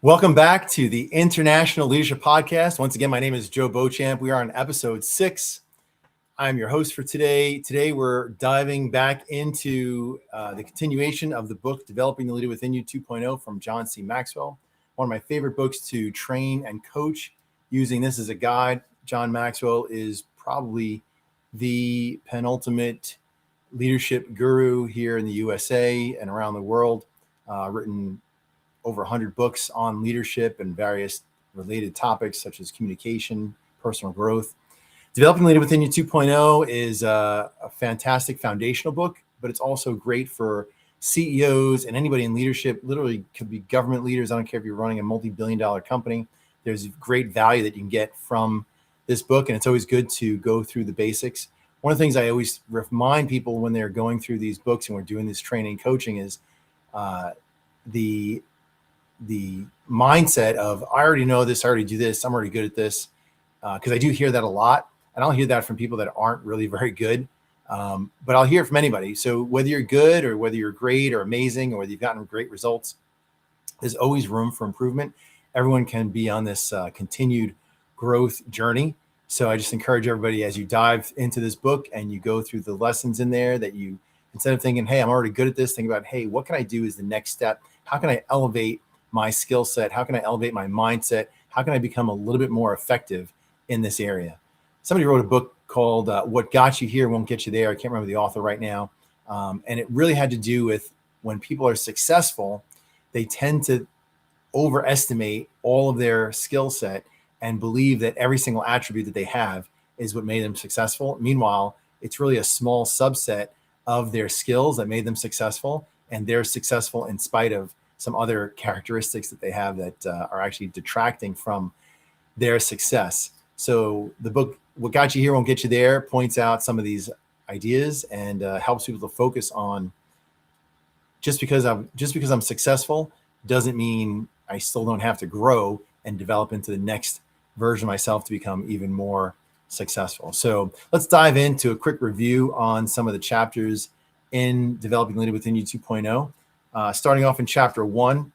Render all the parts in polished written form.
Welcome back to the International Leadership Podcast. Once again, my name is Joe Beauchamp. We are on episode 6. I'm your host for today. Today, we're diving back into the continuation of the book, Developing the Leader Within You 2.0 from John C. Maxwell. One of my favorite books to train and coach using this as a guide. John Maxwell is probably the penultimate leadership guru here in the USA and around the world, written over 100 books on leadership and various related topics such as communication, personal growth. Developing Leader Within You 2.0 is a fantastic foundational book, but it's also great for CEOs and anybody in leadership. Literally could be government leaders. I don't care if you're running a multi-billion-dollar company. There's great value that you can get from this book, and it's always good to go through the basics. One of the things I always remind people when they're going through these books and we're doing this training coaching is the mindset of, I already know this, I already do this, I'm already good at this. Because I do hear that a lot. And I'll hear that from people that aren't really very good. But I'll hear it from anybody. So whether you're good or whether you're great or amazing or whether you've gotten great results, there's always room for improvement. Everyone can be on this continued growth journey. So I just encourage everybody, as you dive into this book and you go through the lessons in there, that you, instead of thinking, hey, I'm already good at this, think about, hey, what can I do as the next step? How can I elevate my skill set? How can I elevate my mindset? How can I become a little bit more effective in this area? Somebody wrote a book called What Got You Here Won't Get You There. I can't remember the author right now. And it really had to do with when people are successful, they tend to overestimate all of their skill set and believe that every single attribute that they have is what made them successful. Meanwhile, it's really a small subset of their skills that made them successful, and they're successful in spite of some other characteristics that they have that are actually detracting from their success. So the book, What Got You Here Won't Get You There, points out some of these ideas and helps people to focus on, just because I'm successful doesn't mean I still don't have to grow and develop into the next version of myself to become even more successful. So let's dive into a quick review on some of the chapters in Developing Leader Within You 2.0. Starting off in chapter 1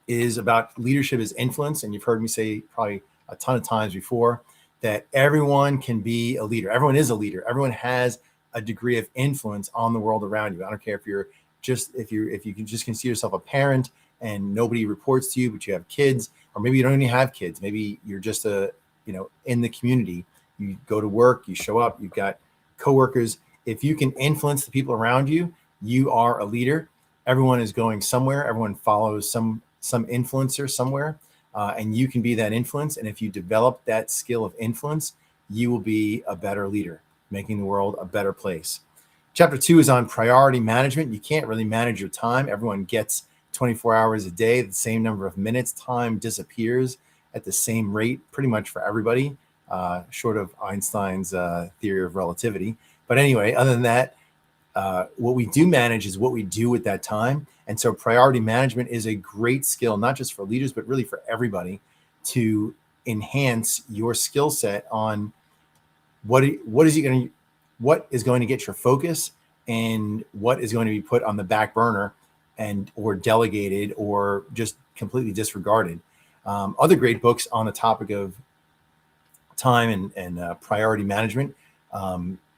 is about leadership as influence. And you've heard me say probably a ton of times before that everyone can be a leader. Everyone is a leader. Everyone has a degree of influence on the world around you. I don't care if you can just consider yourself a parent and nobody reports to you, but you have kids, or maybe you don't even have kids. Maybe you're just in the community. You go to work, you show up, you've got coworkers. If you can influence the people around you, you are a leader. Everyone is going somewhere. Everyone follows some influencer somewhere, and you can be that influence. And if you develop that skill of influence, you will be a better leader, making the world a better place. Chapter 2 is on priority management. You can't really manage your time. Everyone gets 24 hours a day, the same number of minutes. Time disappears at the same rate pretty much for everybody, short of Einstein's theory of relativity. But anyway, other than that, what we do manage is what we do with that time. And so priority management is a great skill, not just for leaders, but really for everybody, to enhance your skill set on what is going to get your focus and what is going to be put on the back burner or delegated or just completely disregarded. Other great books on the topic of time and priority management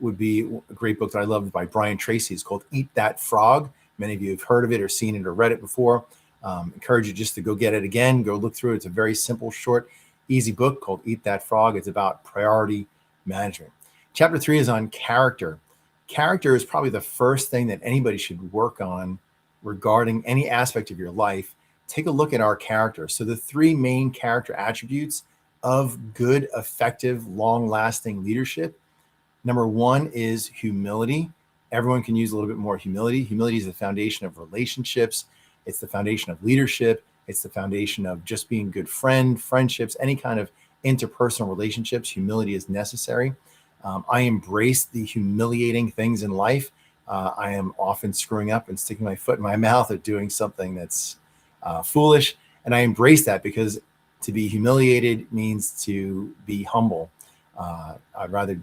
would be a great book that I love by Brian Tracy. It's called Eat That Frog. Many of you have heard of it or seen it or read it before. Encourage you just to go get it again, go look through it. It's a very simple, short, easy book called Eat That Frog. It's about priority management. Chapter 3 is on character. Character is probably the first thing that anybody should work on regarding any aspect of your life. Take a look at our character. So the 3 main character attributes of good, effective, long-lasting leadership Number one is humility. Everyone can use a little bit more humility. Humility is the foundation of relationships. It's the foundation of leadership. It's the foundation of just being good friendships, any kind of interpersonal relationships. Humility is necessary. I embrace the humiliating things in life. I am often screwing up and sticking my foot in my mouth or doing something that's foolish. And I embrace that because to be humiliated means to be humble. I'd rather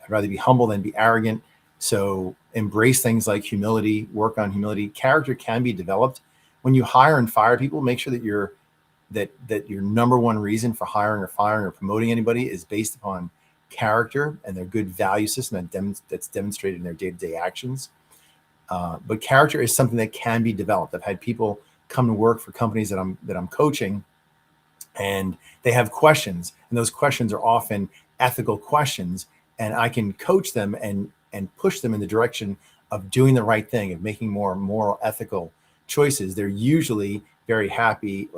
be humble than be arrogant. So embrace things like humility, work on humility. Character can be developed. When you hire and fire people, make sure that your number one reason for hiring or firing or promoting anybody is based upon character and their good value system that's demonstrated in their day-to-day actions. But character is something that can be developed. I've had people come to work for companies that I'm coaching, and they have questions, and those questions are often ethical questions, and I can coach them and push them in the direction of doing the right thing, of making more moral, ethical choices. They're usually very happy.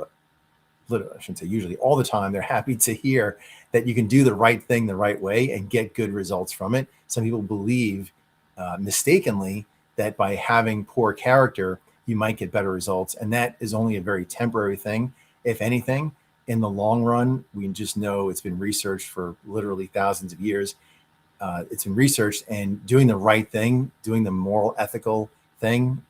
I shouldn't say usually, all the time, they're happy to hear that you can do the right thing the right way and get good results from it. Some people believe mistakenly that by having poor character, you might get better results. And that is only a very temporary thing. If anything, in the long run, we just know it's been researched for literally thousands of years. It's been researched, and doing the right thing, doing the moral, ethical thing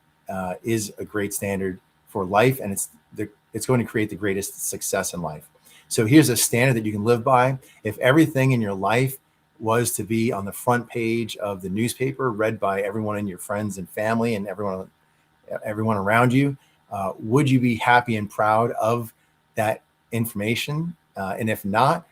is a great standard for life. And it's going to create the greatest success in life. So here's a standard that you can live by. If everything in your life was to be on the front page of the newspaper, read by everyone in your friends and family and everyone around you, would you be happy and proud of that information? And if not,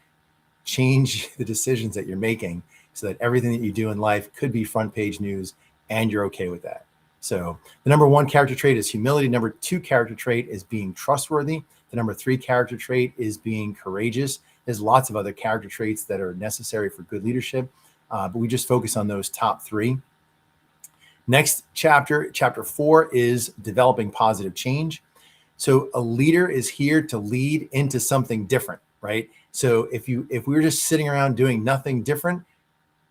change the decisions that you're making so that everything that you do in life could be front page news and you're okay with that. So the number one character trait is humility. Number two character trait is being trustworthy. The number three character trait is being courageous. There's lots of other character traits that are necessary for good leadership, but we just focus on those top three. Next chapter 4, is developing positive change. So a leader is here to lead into something different, right? So if we're just sitting around doing nothing different,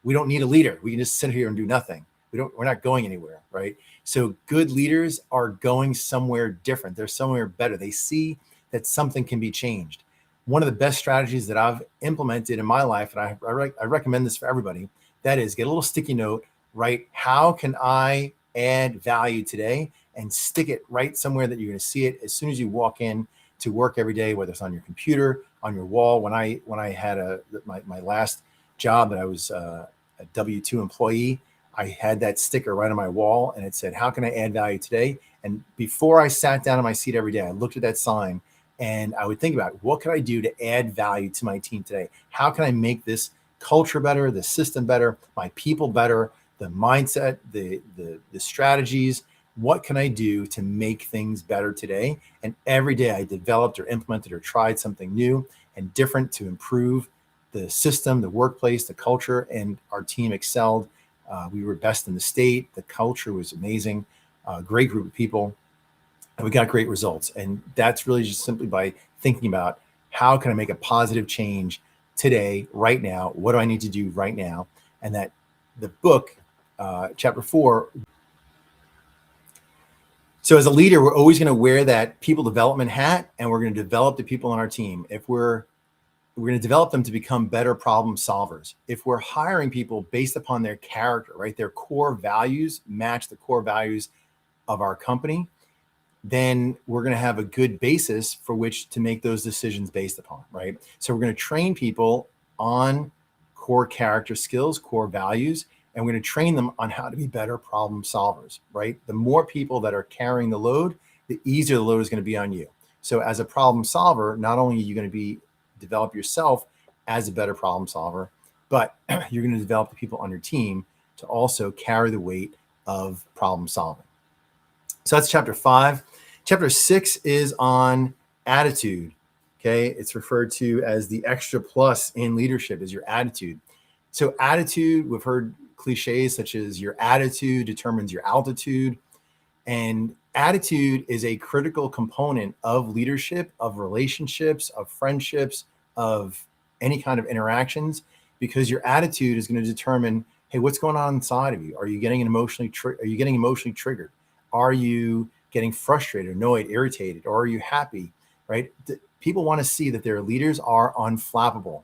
we don't need a leader. We can just sit here and do nothing. We're not going anywhere, right? So good leaders are going somewhere different. They're somewhere better. They see that something can be changed. One of the best strategies that I've implemented in my life, and I recommend this for everybody, that is get a little sticky note, write, how can I add value today, and stick it right somewhere that you're going to see it as soon as you walk in to work every day, whether it's on your computer, on your wall. When I had my last job that I was a W-2 employee, I had that sticker right on my wall, and it said, how can I add value today? And before I sat down in my seat every day, I looked at that sign and I would think about, what can I do to add value to my team today? How can I make this culture better, the system better, my people better, the mindset, the strategies? What can I do to make things better today? And every day I developed or implemented or tried something new and different to improve the system, the workplace, the culture, and our team excelled. We were best in the state. The culture was amazing. Great group of people, and we got great results. And that's really just simply by thinking about, how can I make a positive change today, right now? What do I need to do right now? And that the book, chapter 4. So as a leader, we're always going to wear that people development hat, and we're going to develop the people on our team. If we're going to develop them to become better problem solvers. If we're hiring people based upon their character, right, their core values match the core values of our company, then we're going to have a good basis for which to make those decisions based upon, right? So we're going to train people on core character skills, core values, and we're going to train them on how to be better problem solvers, right? The more people that are carrying the load, the easier the load is going to be on you. So as a problem solver, not only are you going to develop yourself as a better problem solver, but you're going to develop the people on your team to also carry the weight of problem solving. So that's chapter 5. Chapter 6 is on attitude. Okay. It's referred to as the extra plus in leadership, is your attitude. So attitude, we've heard cliches such as your attitude determines your altitude. And attitude is a critical component of leadership, of relationships, of friendships, of any kind of interactions, because your attitude is going to determine Hey, what's going on inside of you? Are you getting emotionally triggered? Are you getting frustrated, annoyed, irritated, or are you happy? Right? People want to see that their leaders are unflappable.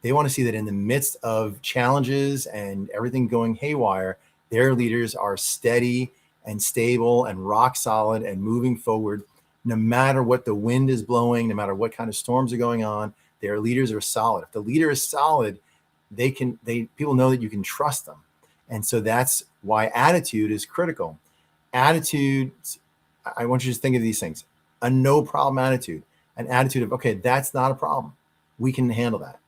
They want to see that in the midst of challenges and everything going haywire, their leaders are steady and stable and rock solid and moving forward, no matter what the wind is blowing, no matter what kind of storms are going on. Their leaders are solid. If the leader is solid, people know that you can trust them. And so that's why attitude is critical. Attitude, I want you to think of these things: a no problem attitude, an attitude of, okay, that's not a problem. We can handle that.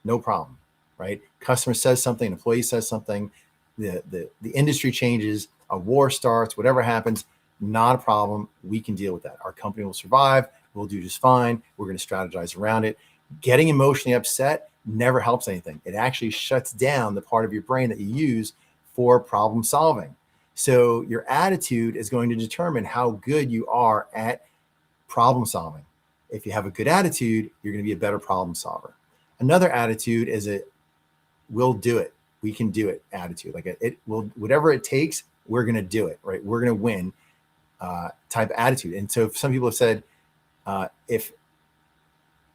No problem, right? Customer says something, employee says something, the industry changes, a war starts, whatever happens, not a problem. We can deal with that. Our company will survive. We'll do just fine. We're going to strategize around it. Getting emotionally upset never helps anything. It actually shuts down the part of your brain that you use for problem solving. So your attitude is going to determine how good you are at problem solving. If you have a good attitude, you're going to be a better problem solver. Another attitude is a we'll do it. We can do it attitude. Like it will, whatever it takes, we're going to do it, right? We're going to win type of attitude. And so some people have said, if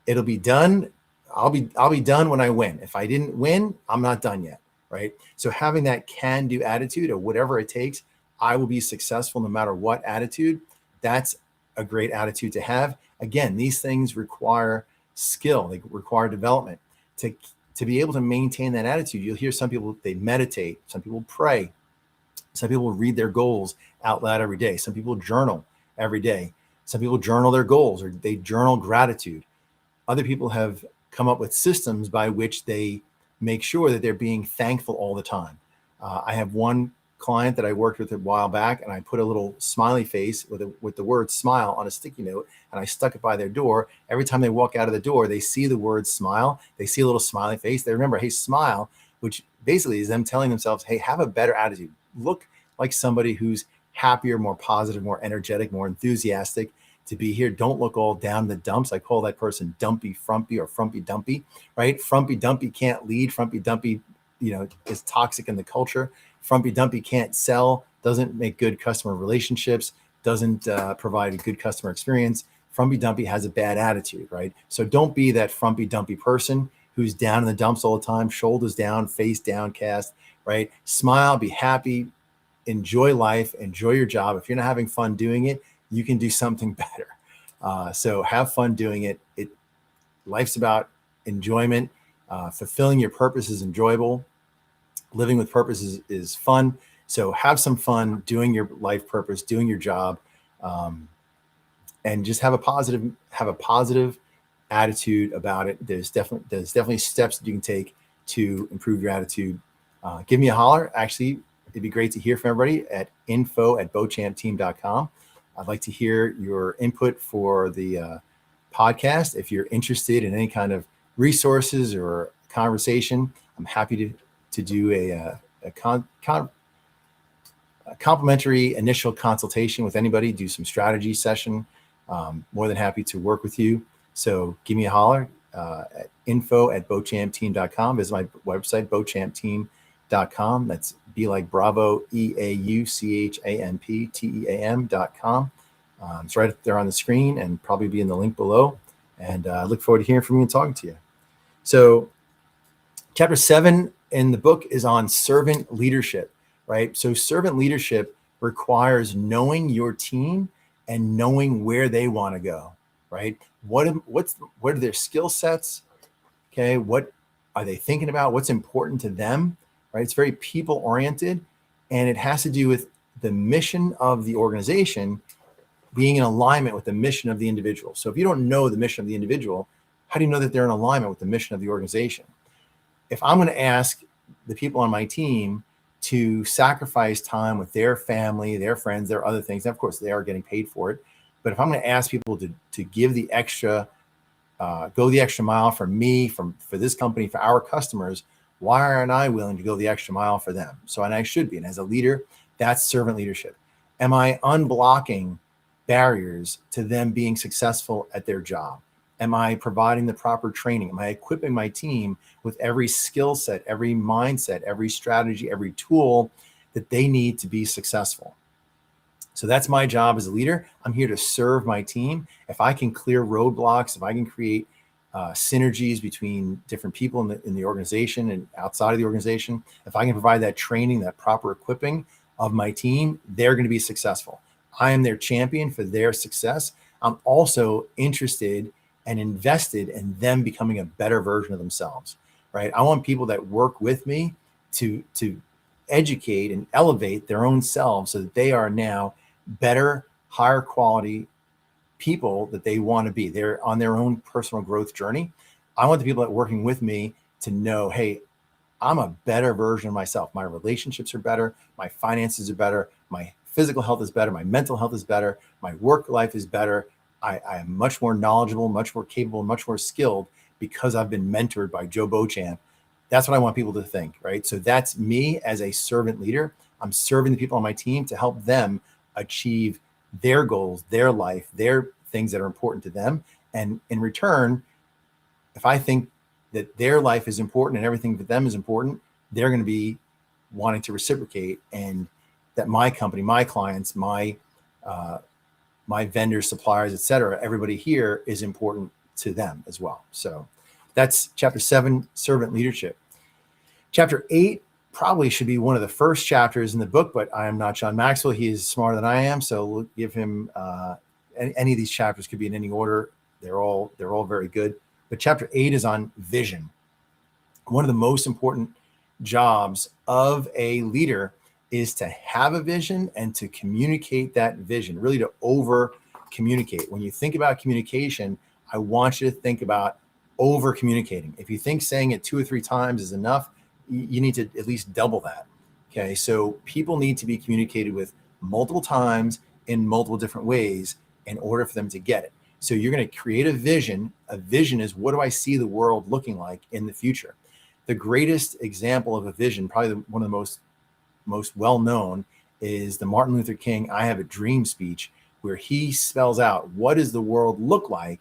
it'll be done, I'll be done when I win. If I didn't win, I'm not done yet, right? So having that can do attitude or whatever it takes, I will be successful no matter what attitude. That's a great attitude to have. Again, these things require skill. They require development to be able to maintain that attitude. You'll hear some people, they meditate, some people pray, some people read their goals out loud every day, some people journal every day, some people journal their goals or they journal gratitude. Other people have come up with systems by which they make sure that they're being thankful all the time. I have one client that I worked with a while back, and I put a little smiley face with the word smile on a sticky note, and I stuck it by their door. Every time they walk out of the door, they see the word smile. They see a little smiley face. They remember, hey, smile, which basically is them telling themselves, hey, have a better attitude. Look like somebody who's happier, more positive, more energetic, more enthusiastic to be here. Don't look all down in the dumps. I call that person dumpy frumpy or frumpy dumpy, right? Frumpy dumpy can't lead. Frumpy dumpy, is toxic in the culture. Frumpy dumpy can't sell, doesn't make good customer relationships, doesn't provide a good customer experience. Frumpy dumpy has a bad attitude, right? So don't be that frumpy dumpy person who's down in the dumps all the time, shoulders down, face downcast, right? Smile, be happy, enjoy life, enjoy your job. If you're not having fun doing it, you can do something better. So have fun doing it. Life's about enjoyment. Fulfilling your purpose is enjoyable. Living with purpose is fun. So have some fun doing your life purpose, doing your job, and just have a positive attitude about it. There's definitely steps that you can take to improve your attitude. Give me a holler. Actually, it'd be great to hear from everybody at info@bochampteam.com. I'd like to hear your input for the podcast. If you're interested in any kind of resources or conversation, I'm happy to do a complimentary initial consultation with anybody, do some strategy session. More than happy to work with you. So give me a holler at info@bochampteam.com. Visit my website, bochampteam.com. That's B like Bravo, EAUCHAMPTEAM.com. It's right there on the screen and probably be in the link below. And I look forward to hearing from you and talking to you. So chapter 7 in the book is on servant leadership, right? So servant leadership requires knowing your team and knowing where they want to go, right? What are their skill sets? Okay, what are they thinking about? What's important to them, right? It's very people oriented, and it has to do with the mission of the organization being in alignment with the mission of the individual. So if you don't know the mission of the individual, how do you know that they're in alignment with the mission of the organization? If I'm going to ask the people on my team to sacrifice time with their family, their friends, their other things, and of course they are getting paid for it, but if I'm going to ask people to give the extra, go the extra mile for me, for this company, for our customers, why aren't I willing to go the extra mile for them? So, and I should be. And as a leader, that's servant leadership. Am I unblocking barriers to them being successful at their job? Am I providing the proper training? Am I equipping my team with every skill set, every mindset, every strategy, every tool that they need to be successful? So that's my job as a leader. I'm here to serve my team. If I can clear roadblocks, if I can create synergies between different people in the organization and outside of the organization, if I can provide that training, that proper equipping of my team, they're going to be successful. I am their champion for their success. I'm also interested and invested in them becoming a better version of themselves, right? I want people that work with me to educate and elevate their own selves so that they are now better, higher quality people that they want to be. They're on their own personal growth journey. I want the people that are working with me to know, hey, I'm a better version of myself. My relationships are better. My finances are better. My physical health is better. My mental health is better. My work life is better. I am much more knowledgeable, much more capable, much more skilled because I've been mentored by Joe Beauchamp. That's what I want people to think, right? So that's me as a servant leader. I'm serving the people on my team to help them achieve their goals, their life, their things that are important to them. And in return, if I think that their life is important and everything for them is important, they're going to be wanting to reciprocate, and that my company, my clients, my vendors, suppliers, et cetera, everybody here is important to them as well. So that's chapter 7, servant leadership. Chapter 8 probably should be one of the first chapters in the book, but I am not John Maxwell. He is smarter than I am. So we'll give him any of these chapters could be in any order. They're all very good. But chapter 8 is on vision. One of the most important jobs of a leader is to have a vision and to communicate that vision, really to over communicate. When you think about communication, I want you to think about over communicating. If you think saying it 2 or 3 times is enough, you need to at least double that. Okay. So people need to be communicated with multiple times in multiple different ways in order for them to get it. So you're going to create a vision. A vision is, what do I see the world looking like in the future? The greatest example of a vision, probably one of the most well-known, is the Martin Luther King "I Have a Dream" speech, where he spells out what does the world look like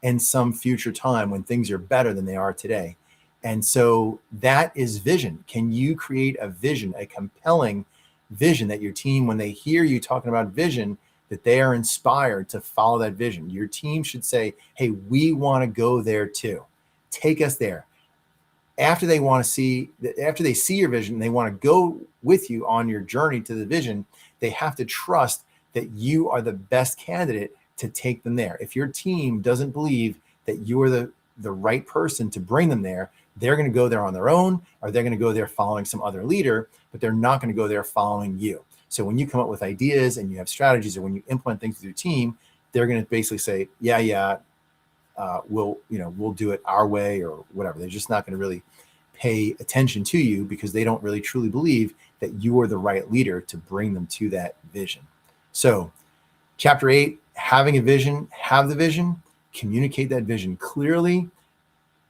in some future time when things are better than they are today. And so that is vision. Can you create a vision, a compelling vision that your team, when they hear you talking about vision, that they are inspired to follow that vision? Your team should say, hey, we want to go there too. Take us there. After they see your vision, they want to go with you on your journey to the vision. They have to trust that you are the best candidate to take them there. If your team doesn't believe that you are the right person to bring them there, they're going to go there on their own, or they're going to go there following some other leader, but they're not going to go there following you. So when you come up with ideas and you have strategies, or when you implement things with your team, they're going to basically say, yeah, we'll do it our way or whatever. They're just not going to really pay attention to you because they don't really truly believe that you are the right leader to bring them to that vision. So chapter 8, having a vision, have the vision, communicate that vision clearly,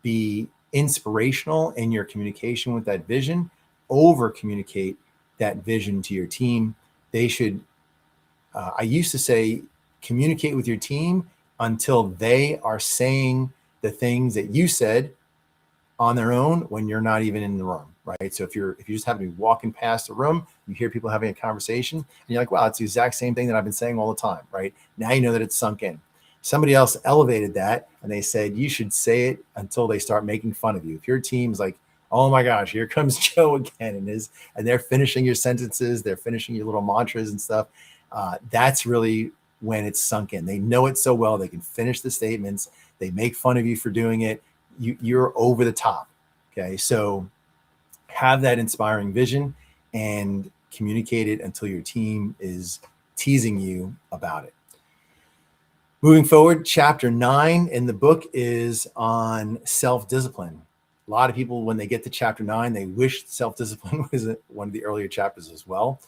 be inspirational in your communication with that vision, over communicate that vision to your team. They should, I used to say, communicate with your team until they are saying the things that you said on their own when you're not even in the room, right? So if you just happen to be walking past the room, you hear people having a conversation, and you're like, wow, it's the exact same thing that I've been saying all the time, right? Now you know that it's sunk in. Somebody else elevated that, and they said you should say it until they start making fun of you. If your team's like, oh my gosh, here comes Joe again, and they're finishing your sentences, they're finishing your little mantras and stuff, that's really when it's sunk in. They know it so well, they can finish the statements. They make fun of you for doing it. You're over the top. Okay. So have that inspiring vision and communicate it until your team is teasing you about it. Moving forward, chapter 9 in the book is on self-discipline. A lot of people, when they get to chapter 9, they wish self-discipline was one of the earlier chapters as well.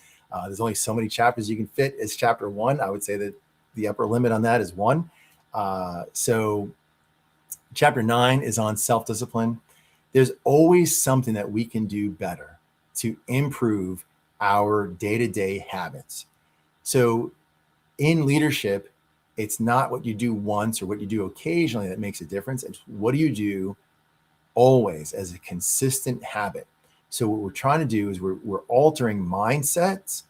There's only so many chapters you can fit as chapter 1. I would say that the upper limit on that is 1. So chapter 9 is on self-discipline. There's always something that we can do better to improve our day-to-day habits. So in leadership, It's not what you do once or what you do occasionally that makes a difference. It's what do you do always as a consistent habit. So what we're trying to do is we're altering mindsets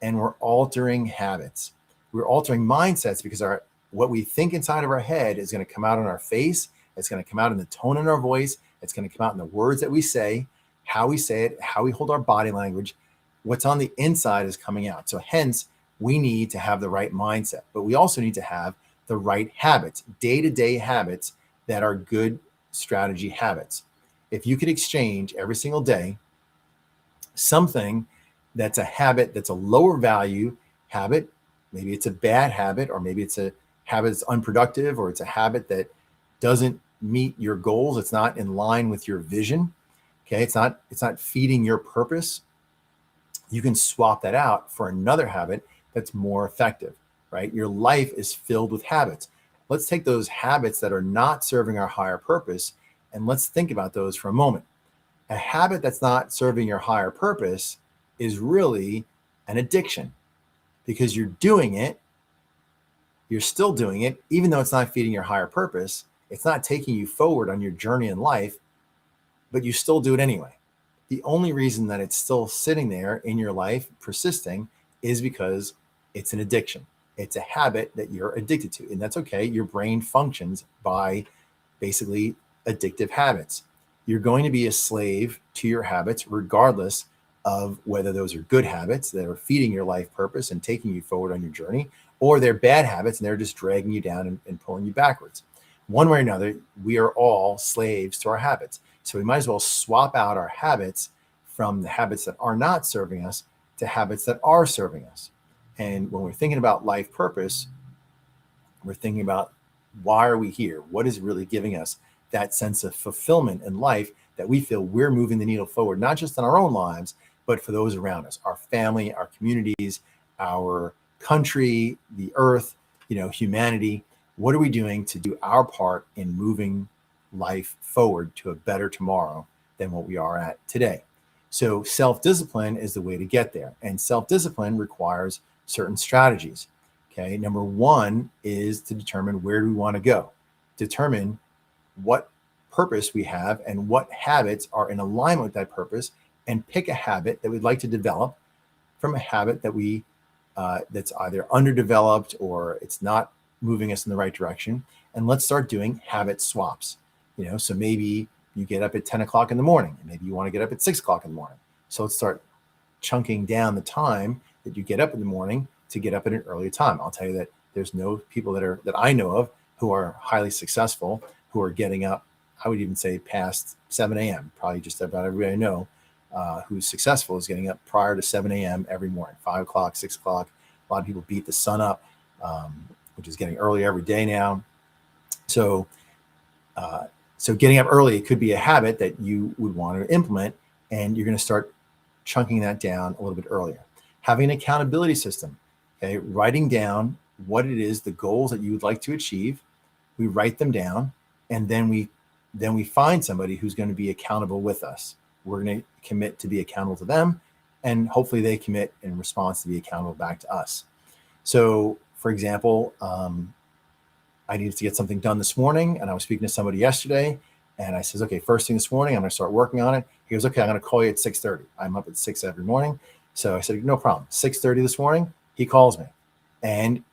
and we're altering habits. We're altering mindsets because what we think inside of our head is going to come out on our face. It's going to come out in the tone in our voice. It's going to come out in the words that we say, how we say it, how we hold our body language. What's on the inside is coming out. So hence, we need to have the right mindset, but we also need to have the right habits, day-to-day habits that are good strategy habits. If you could exchange every single day something that's a habit that's a lower value habit, maybe it's a bad habit, or maybe it's a habit that's unproductive, or it's a habit that doesn't meet your goals, it's not in line with your vision, okay, it's not feeding your purpose, you can swap that out for another habit that's more effective, right? Your life is filled with habits. Let's take those habits that are not serving our higher purpose and let's think about those for a moment. A habit that's not serving your higher purpose is really an addiction because you're doing it, you're still doing it, even though it's not feeding your higher purpose. It's not taking you forward on your journey in life, but you still do it anyway. The only reason that it's still sitting there in your life, persisting, is because it's an addiction. It's a habit that you're addicted to, and that's okay. Your brain functions by basically addictive habits. You're going to be a slave to your habits, regardless of whether those are good habits that are feeding your life purpose and taking you forward on your journey, or they're bad habits and they're just dragging you down and pulling you backwards. One way or another, we are all slaves to our habits. So we might as well swap out our habits from the habits that are not serving us to habits that are serving us. And when we're thinking about life purpose, we're thinking about why are we here? What is really giving us that sense of fulfillment in life that we feel we're moving the needle forward, not just in our own lives, but for those around us, our family, our communities, our country, the earth, humanity. What are we doing to do our part in moving life forward to a better tomorrow than what we are at today? So self-discipline is the way to get there. And self-discipline requires certain strategies. Okay. Number one is to determine where do we want to go, determine what purpose we have and what habits are in alignment with that purpose, and pick a habit that we'd like to develop from a habit that that's either underdeveloped or it's not moving us in the right direction. And let's start doing habit swaps. So maybe you get up at 10 o'clock in the morning, and maybe you want to get up at 6 o'clock in the morning. So let's start chunking down the time that you get up in the morning to get up at an earlier time. I'll tell you that there's no people that I know of who are highly successful who are getting up, I would even say past 7 a.m. Probably just about everybody I know who's successful is getting up prior to 7 a.m. every morning, 5 o'clock, 6 o'clock. A lot of people beat the sun up, which is getting early every day now. So getting up early, it could be a habit that you would want to implement, and you're going to start chunking that down a little bit earlier. Having an accountability system, okay, writing down what it is, the goals that you would like to achieve. We write them down, and then we find somebody who's going to be accountable with us. We're going to commit to be accountable to them, and hopefully they commit in response to be accountable back to us. So, for example, I needed to get something done this morning, and I was speaking to somebody yesterday, and I says, okay, first thing this morning, I'm going to start working on it. He goes, okay, I'm going to call you at 6:30. I'm up at 6 every morning. So I said, no problem. 6:30 this morning, he calls me, and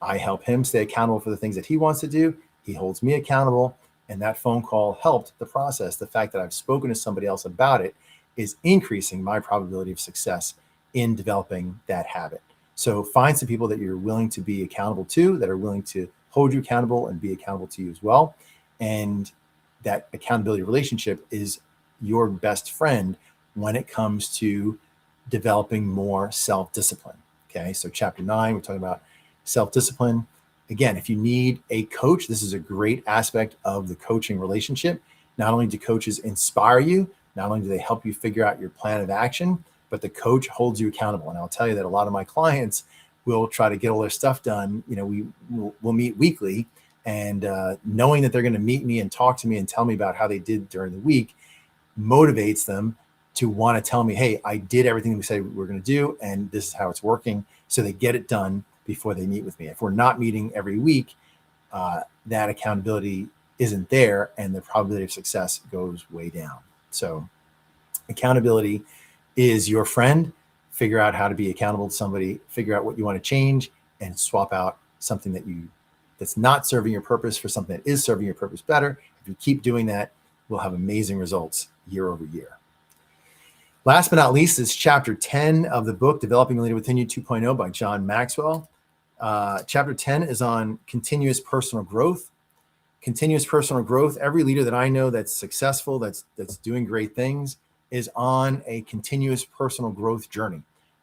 I help him stay accountable for the things that he wants to do. He holds me accountable, and that phone call helped the process. The fact that I've spoken to somebody else about it is increasing my probability of success in developing that habit. So find some people that you're willing to be accountable to, that are willing to hold you accountable and be accountable to you as well. And that accountability relationship is your best friend when it comes to developing more self-discipline. Okay, so chapter 9, we're talking about self-discipline. Again, if you need a coach, this is a great aspect of the coaching relationship. Not only do coaches inspire you, not only do they help you figure out your plan of action, but the coach holds you accountable. And I'll tell you that a lot of my clients will try to get all their stuff done. We'll meet weekly, and knowing that they're going to meet me and talk to me and tell me about how they did during the week motivates them to want to tell me, hey, I did everything we said we were going to do, and this is how it's working. So they get it done before they meet with me. If we're not meeting every week, that accountability isn't there, and the probability of success goes way down. So accountability is your friend. Figure out how to be accountable to somebody, figure out what you want to change, and swap out something that's not serving your purpose for something that is serving your purpose better. If you keep doing that, we'll have amazing results year over year. Last but not least is chapter 10 of the book, Developing the Leader Within You 2.0 by John Maxwell. Chapter 10 is on continuous personal growth. Continuous personal growth. Every leader that I know that's successful, that's doing great things, is on a continuous personal growth journey.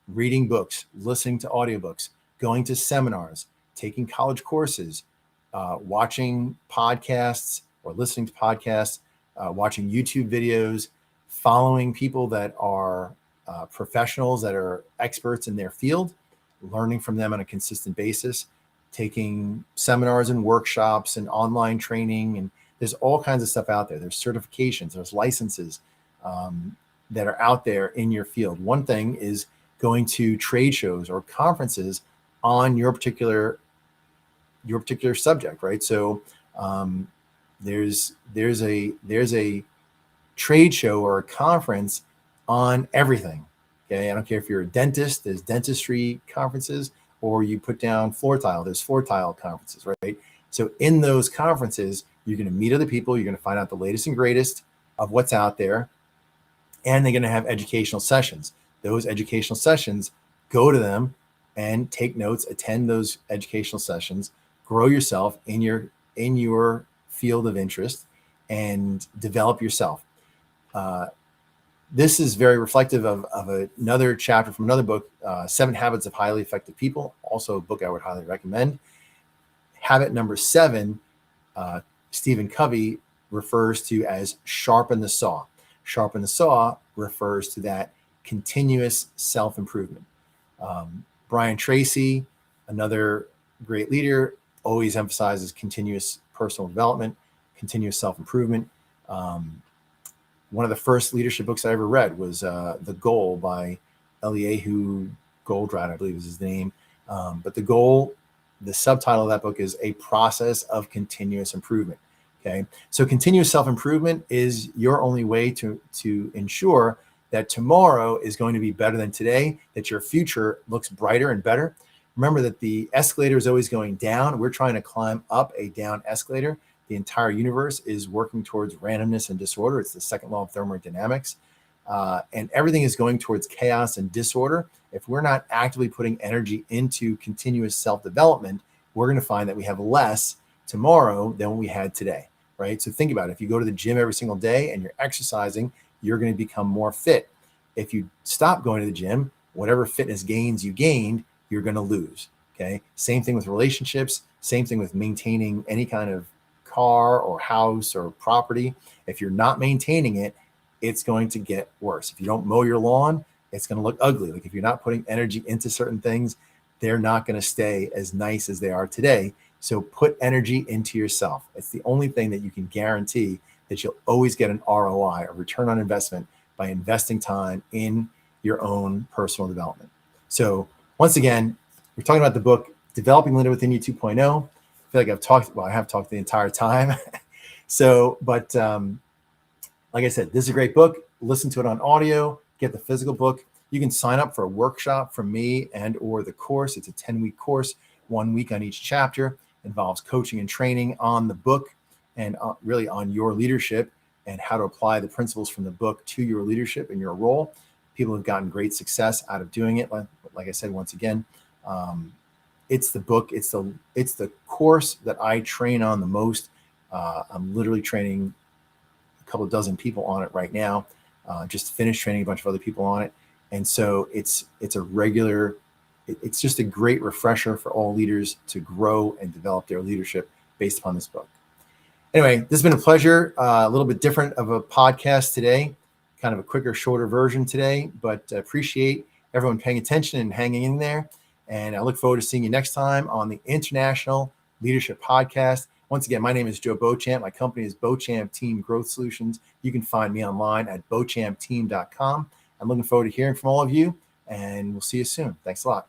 Reading books, listening to audiobooks, going to seminars, taking college courses, watching podcasts or listening to podcasts, watching YouTube videos, following people that are professionals, that are experts in their field, learning from them on a consistent basis, taking seminars and workshops and online training. And there's all kinds of stuff out there. There's certifications, there's licenses that are out there in your field. One thing is going to trade shows or conferences on your particular subject, right? So there's a trade show or a conference on everything. Okay, I don't care if you're a dentist, there's dentistry conferences, or you put down floor tile, there's floor tile conferences, right? So in those conferences, you're going to meet other people, you're going to find out the latest and greatest of what's out there, and they're going to have educational sessions. Those educational sessions, go to them and take notes, attend those educational sessions, grow yourself in your field of interest, and develop yourself. This is very reflective of another chapter from another book, 7 Habits of Highly Effective People, also a book I would highly recommend. Habit number 7, Stephen Covey refers to as sharpen the saw. Sharpen the saw refers to that continuous self-improvement. Brian Tracy, another great leader, always emphasizes continuous personal development, continuous self-improvement. One of the first leadership books I ever read was The Goal by Eliyahu Goldratt, I believe is his name. But the subtitle of that book is A Process of Continuous Improvement. Okay, so continuous self-improvement is your only way to ensure that tomorrow is going to be better than today, that your future looks brighter and better. Remember that the escalator is always going down. We're trying to climb up a down escalator. The entire universe is working towards randomness and disorder. It's the second law of thermodynamics. And everything is going towards chaos and disorder. If we're not actively putting energy into continuous self-development, we're going to find that we have less tomorrow than we had today, right? So think about it. If you go to the gym every single day and you're exercising, you're going to become more fit. If you stop going to the gym, whatever fitness gains you gained, you're going to lose, okay? Same thing with relationships, same thing with maintaining any kind of car or house or property. If you're not maintaining it, it's going to get worse. If you don't mow your lawn, it's going to look ugly. Like if you're not putting energy into certain things, they're not going to stay as nice as they are today. So put energy into yourself. It's the only thing that you can guarantee that you'll always get an ROI, a return on investment, by investing time in your own personal development. So once again, we're talking about the book, Developing the Leader Within You 2.0. I feel like I have talked the entire time. But like I said, this is a great book. Listen to it on audio, get the physical book. You can sign up for a workshop from me and or the course. It's a 10-week course, 1 week on each chapter. Involves coaching and training on the book and really on your leadership and how to apply the principles from the book to your leadership and your role. People have gotten great success out of doing it. Like I said, once again, it's the book. It's the course that I train on the most. I'm literally training a couple of dozen people on it right now. Just finished training a bunch of other people on it. And so it's just a great refresher for all leaders to grow and develop their leadership based upon this book. Anyway, this has been a pleasure. A little bit different of a podcast today, kind of a quicker, shorter version today, but appreciate everyone paying attention and hanging in there. And I look forward to seeing you next time on the International Leadership Podcast. Once again, my name is Joe Beauchamp. My company is Beauchamp Team Growth Solutions. You can find me online at beauchampteam.com. I'm looking forward to hearing from all of you, and we'll see you soon. Thanks a lot.